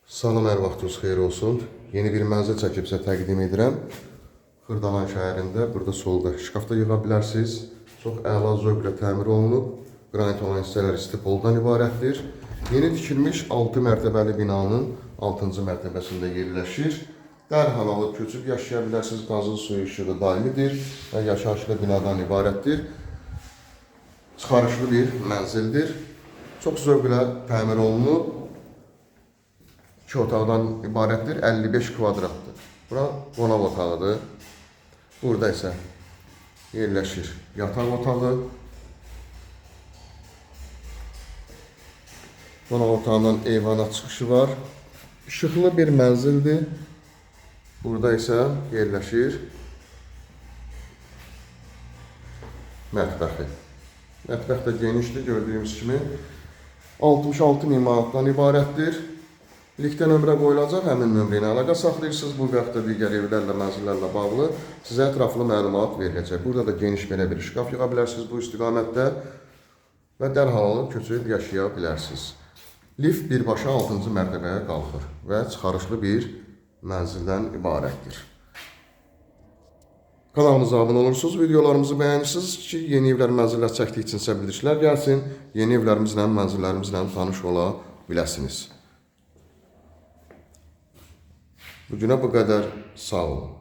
Salam, hər vaxtınız xeyir olsun. Yeni bir mənzil çəkib sizə təqdim edirəm. Xırdalan şəhərində, burada solda şkafda yığa bilərsiniz. Çox əla zövqlə təmir olunub. Qranit olan hissələr istipoldan ibarətdir. Yeni tikilmiş 6 mərtəbəli binanın 6-cı mərtəbəsində yerləşir. Dərhal alıb köçüb yaşaya bilərsiniz. Qazın suyu işığı daimidir və yaşayışlı binadan ibarətdir. Çıxarışlı bir mənzildir. Çox zövqlə təmir olunub. 2 otaqdan ibarətdir, 55 kvadratdır. Bura qonaq otağıdır. Burada isə yerləşir yataq otağı. Qonaq otağından eyvana çıxışı var. İşıqlı bir mənzildir. Burada isə yerləşir mətbəxi. Mətbəx də genişdir, gördüyümüz kimi. 66 min manatdan ibarətdir. Likdə nömrə qoyulacaq, həmin nömrə ilə əlaqə saxlayırsınız. Bu və yaxud da digər evlərlə, mənzillərlə bağlı sizə ətraflı məlumat veriləcək. Burada da geniş belə bir şkaf yığa bilərsiniz bu istiqamətdə və dərhal alıb köçüb yaşaya bilərsiniz. Lift birbaşa 6-cı mərtəbəyə qalxır və çıxarışlı bir mənzildən ibarətdir. Kanalımıza abunə olursunuz, videolarımızı bəyənirsiniz ki, yeni evlər, mənzillər çəkdiyi üçün sizə bildirişlər gəlsin. Yeni evlərimizlə, mənzillərimizlə tanış ola biləsiniz. Bugünə bu qədər, sağ olun.